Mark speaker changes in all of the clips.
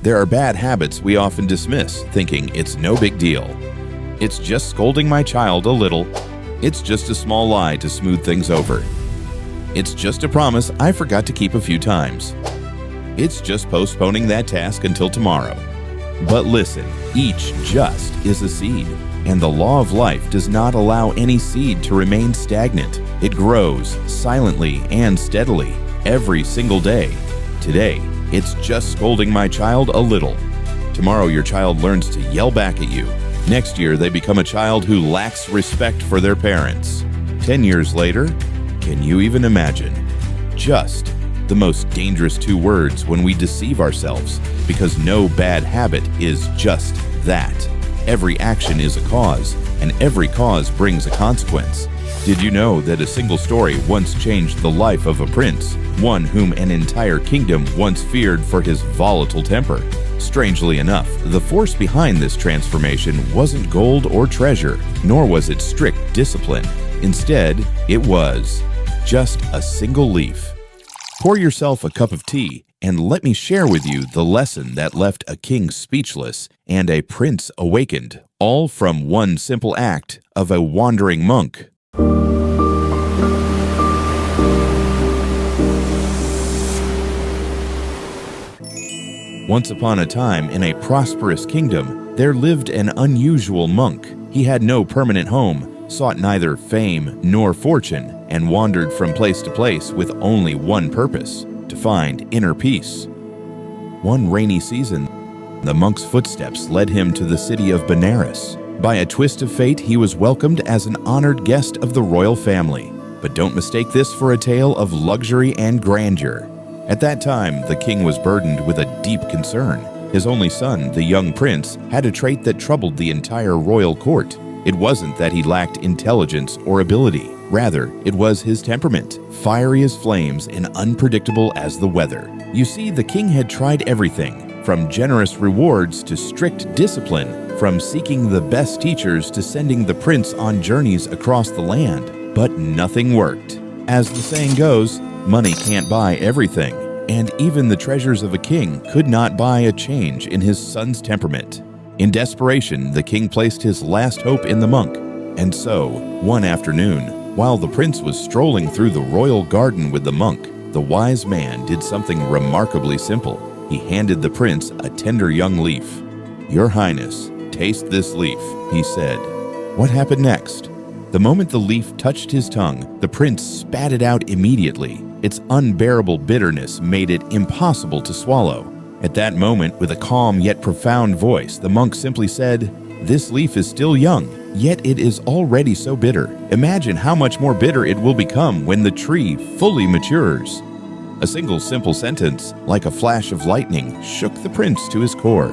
Speaker 1: There are bad habits we often dismiss, thinking it's no big deal. It's just scolding my child a little. It's just a small lie to smooth things over. It's just a promise I forgot to keep a few times. It's just postponing that task until tomorrow. But listen, each just is a seed, and the law of life does not allow any seed to remain stagnant. It grows silently and steadily every single day. Today, it's just scolding my child a little. Tomorrow, your child learns to yell back at you. Next year, they become a child who lacks respect for their parents. 10 years later, can you even imagine? Just, the most dangerous two words when we deceive ourselves, because no bad habit is just that. Every action is a cause, and every cause brings a consequence. Did you know that a single story once changed the life of a prince, one whom an entire kingdom once feared for his volatile temper? Strangely enough, the force behind this transformation wasn't gold or treasure, nor was it strict discipline. Instead, it was just a single leaf. Pour yourself a cup of tea and let me share with you the lesson that left a king speechless and a prince awakened, all from one simple act of a wandering monk. Once upon a time, in a prosperous kingdom, there lived an unusual monk. He had no permanent home, sought neither fame nor fortune, and wandered from place to place with only one purpose: to find inner peace. One rainy season, the monk's footsteps led him to the city of Benares. By a twist of fate, he was welcomed as an honored guest of the royal family. But don't mistake this for a tale of luxury and grandeur. At that time, the king was burdened with a deep concern. His only son, the young prince, had a trait that troubled the entire royal court. It wasn't that he lacked intelligence or ability. Rather, it was his temperament, fiery as flames and unpredictable as the weather. You see, the king had tried everything, from generous rewards to strict discipline, from seeking the best teachers to sending the prince on journeys across the land. But nothing worked. As the saying goes, money can't buy everything, and even the treasures of a king could not buy a change in his son's temperament. In desperation, the king placed his last hope in the monk. And so, one afternoon, while the prince was strolling through the royal garden with the monk, the wise man did something remarkably simple. He handed the prince a tender young leaf. "Your Highness, taste this leaf," he said. What happened next? The moment the leaf touched his tongue, the prince spat it out immediately. Its unbearable bitterness made it impossible to swallow. At that moment, with a calm yet profound voice, the monk simply said, "This leaf is still young, yet it is already so bitter. Imagine how much more bitter it will become when the tree fully matures." A single simple sentence, like a flash of lightning, shook the prince to his core.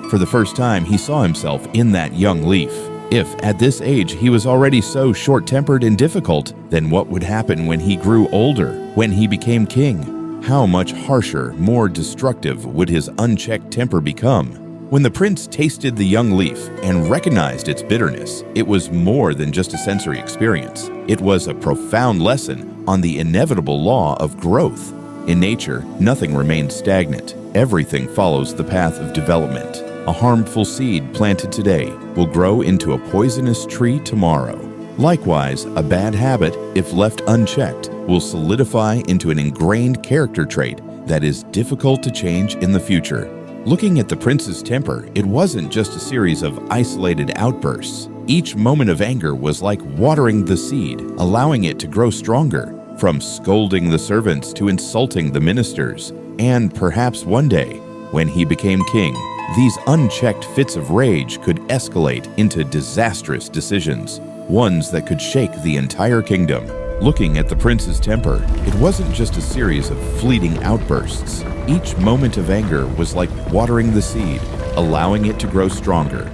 Speaker 1: For the first time, he saw himself in that young leaf. If, at this age, he was already so short-tempered and difficult, then what would happen when he grew older, when he became king? How much harsher, more destructive would his unchecked temper become? When the prince tasted the young leaf and recognized its bitterness, it was more than just a sensory experience. It was a profound lesson on the inevitable law of growth. In nature, nothing remains stagnant. Everything follows the path of development. A harmful seed planted today will grow into a poisonous tree tomorrow. Likewise, a bad habit, if left unchecked, will solidify into an ingrained character trait that is difficult to change in the future. Looking at the prince's temper, it wasn't just a series of isolated outbursts. Each moment of anger was like watering the seed, allowing it to grow stronger, from scolding the servants to insulting the ministers. And perhaps one day, when he became king, these unchecked fits of rage could escalate into disastrous decisions, ones that could shake the entire kingdom. Looking at the prince's temper, it wasn't just a series of fleeting outbursts. Each moment of anger was like watering the seed, allowing it to grow stronger.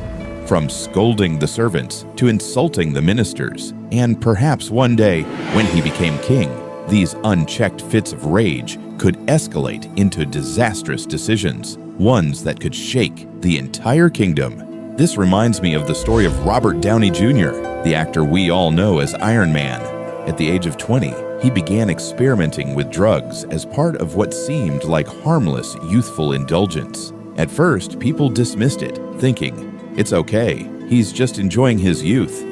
Speaker 1: From scolding the servants to insulting the ministers, and perhaps one day, when he became king, these unchecked fits of rage could escalate into disastrous decisions, ones that could shake the entire kingdom. This reminds me of the story of Robert Downey Jr., the actor we all know as Iron Man. At the age of 20, he began experimenting with drugs as part of what seemed like harmless youthful indulgence. At first, people dismissed it, thinking, "It's okay, he's just enjoying his youth."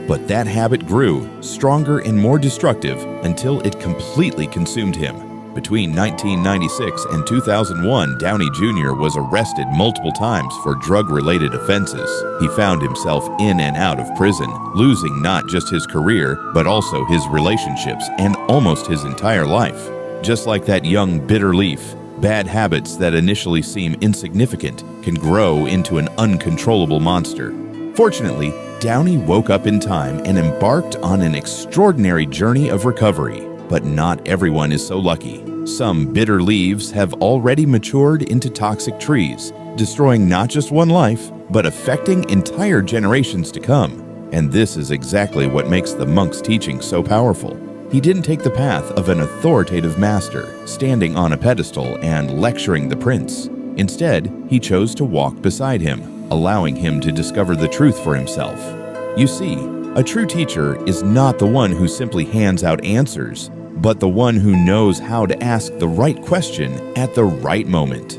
Speaker 1: But that habit grew, stronger and more destructive, until it completely consumed him. Between 1996 and 2001, Downey Jr. was arrested multiple times for drug-related offenses. He found himself in and out of prison, losing not just his career, but also his relationships and almost his entire life. Just like that young bitter leaf, bad habits that initially seem insignificant can grow into an uncontrollable monster. Fortunately, Downey woke up in time and embarked on an extraordinary journey of recovery. But not everyone is so lucky. Some bitter leaves have already matured into toxic trees, destroying not just one life, but affecting entire generations to come. And this is exactly what makes the monk's teaching so powerful. He didn't take the path of an authoritative master, standing on a pedestal and lecturing the prince. Instead, he chose to walk beside him, allowing him to discover the truth for himself. You see, a true teacher is not the one who simply hands out answers, but the one who knows how to ask the right question at the right moment.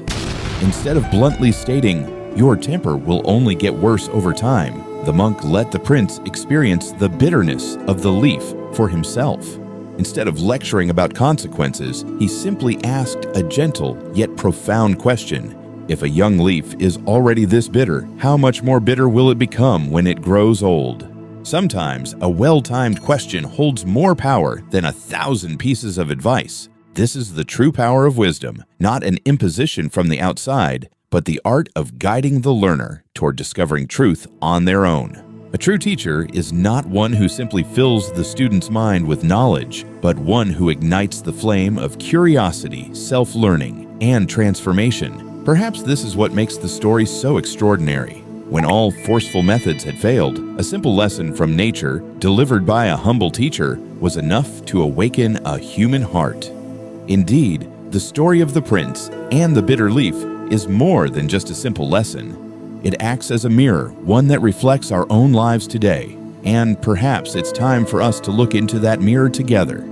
Speaker 1: Instead of bluntly stating, "Your temper will only get worse over time," the monk let the prince experience the bitterness of the leaf for himself. Instead of lecturing about consequences, he simply asked a gentle yet profound question. If a young leaf is already this bitter, how much more bitter will it become when it grows old? Sometimes a well-timed question holds more power than 1,000 pieces of advice. This is the true power of wisdom, not an imposition from the outside, but the art of guiding the learner toward discovering truth on their own. A true teacher is not one who simply fills the student's mind with knowledge, but one who ignites the flame of curiosity, self-learning, and transformation. Perhaps this is what makes the story so extraordinary. When all forceful methods had failed, a simple lesson from nature, delivered by a humble teacher, was enough to awaken a human heart. Indeed, the story of the prince and the bitter leaf is more than just a simple lesson. It acts as a mirror, one that reflects our own lives today. And perhaps it's time for us to look into that mirror together.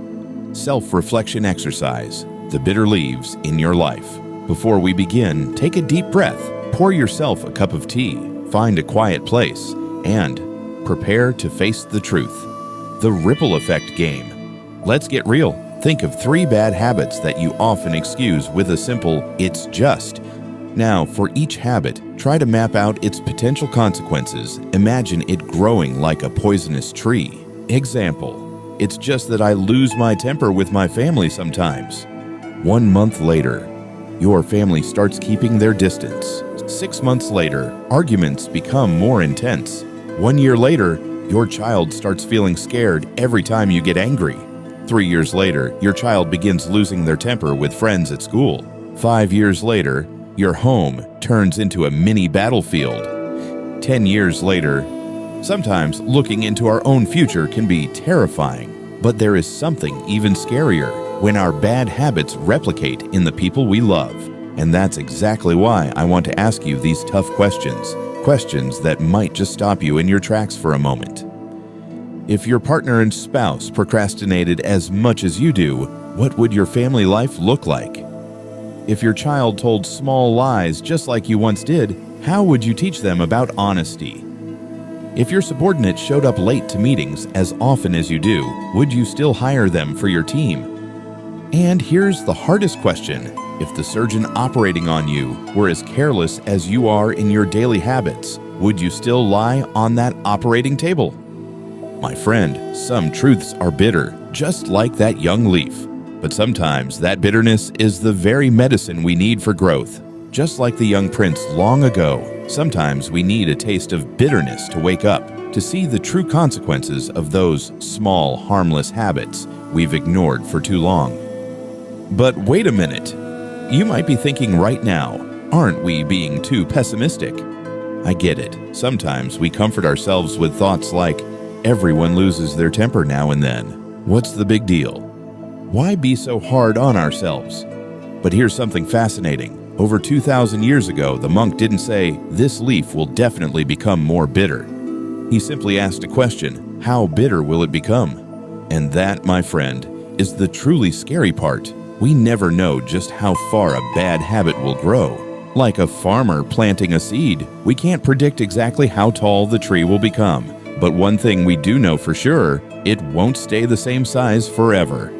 Speaker 1: Self-reflection exercise: the bitter leaves in your life. Before we begin, take a deep breath, pour yourself a cup of tea, find a quiet place, and prepare to face the truth. The ripple effect game. Let's get real. Think of 3 bad habits that you often excuse with a simple, "It's just." Now, for each habit, try to map out its potential consequences. Imagine it growing like a poisonous tree. Example: "It's just that I lose my temper with my family sometimes." 1 month later, your family starts keeping their distance. 6 months later, arguments become more intense. 1 year later, your child starts feeling scared every time you get angry. 3 years later, your child begins losing their temper with friends at school. 5 years later, your home turns into a mini battlefield. 10 years later, sometimes looking into our own future can be terrifying, but there is something even scarier: when our bad habits replicate in the people we love. And that's exactly why I want to ask you these tough questions, questions that might just stop you in your tracks for a moment. If your partner and spouse procrastinated as much as you do, what would your family life look like? If your child told small lies just like you once did, how would you teach them about honesty? If your subordinate showed up late to meetings as often as you do, would you still hire them for your team? And here's the hardest question: if the surgeon operating on you were as careless as you are in your daily habits, would you still lie on that operating table? My friend, some truths are bitter, just like that young leaf. But sometimes that bitterness is the very medicine we need for growth. Just like the young prince long ago, sometimes we need a taste of bitterness to wake up, to see the true consequences of those small, harmless habits we've ignored for too long. But wait a minute. You might be thinking right now, aren't we being too pessimistic? I get it. Sometimes we comfort ourselves with thoughts like, everyone loses their temper now and then. What's the big deal? Why be so hard on ourselves? But here's something fascinating. Over 2,000 years ago, the monk didn't say, "This leaf will definitely become more bitter." He simply asked a question: how bitter will it become? And that, my friend, is the truly scary part. We never know just how far a bad habit will grow. Like a farmer planting a seed, we can't predict exactly how tall the tree will become. But one thing we do know for sure, it won't stay the same size forever.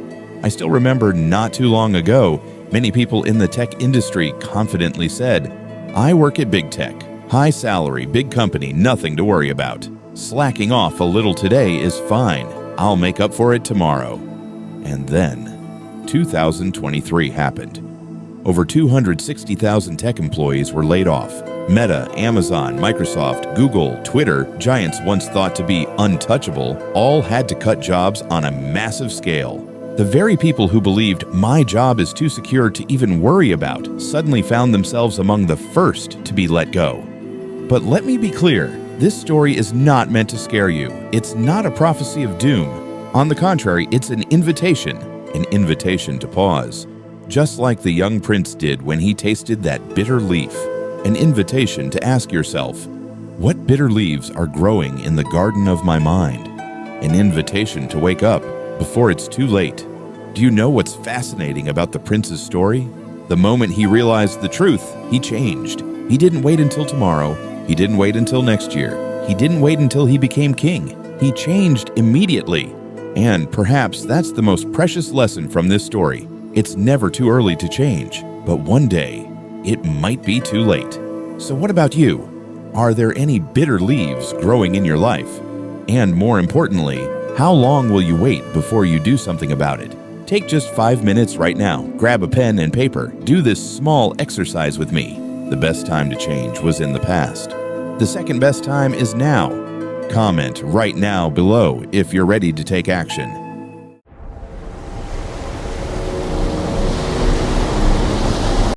Speaker 1: I still remember not too long ago, many people in the tech industry confidently said, "I work at big tech. High salary, big company, nothing to worry about. Slacking off a little today is fine. I'll make up for it tomorrow." And then, 2023 happened. Over 260,000 tech employees were laid off. Meta, Amazon, Microsoft, Google, Twitter, giants once thought to be untouchable, all had to cut jobs on a massive scale. The very people who believed my job is too secure to even worry about suddenly found themselves among the first to be let go. But let me be clear, this story is not meant to scare you. It's not a prophecy of doom. On the contrary, it's an invitation to pause. Just like the young prince did when he tasted that bitter leaf. An invitation to ask yourself, what bitter leaves are growing in the garden of my mind? An invitation to wake up before it's too late. Do you know what's fascinating about the prince's story? The moment he realized the truth, he changed. He didn't wait until tomorrow. He didn't wait until next year. He didn't wait until he became king. He changed immediately. And perhaps that's the most precious lesson from this story. It's never too early to change, but one day, it might be too late. So what about you? Are there any bitter leaves growing in your life? And more importantly, how long will you wait before you do something about it? Take just 5 minutes right now, grab a pen and paper, do this small exercise with me. The best time to change was in the past. The second best time is now. Comment right now below if you're ready to take action.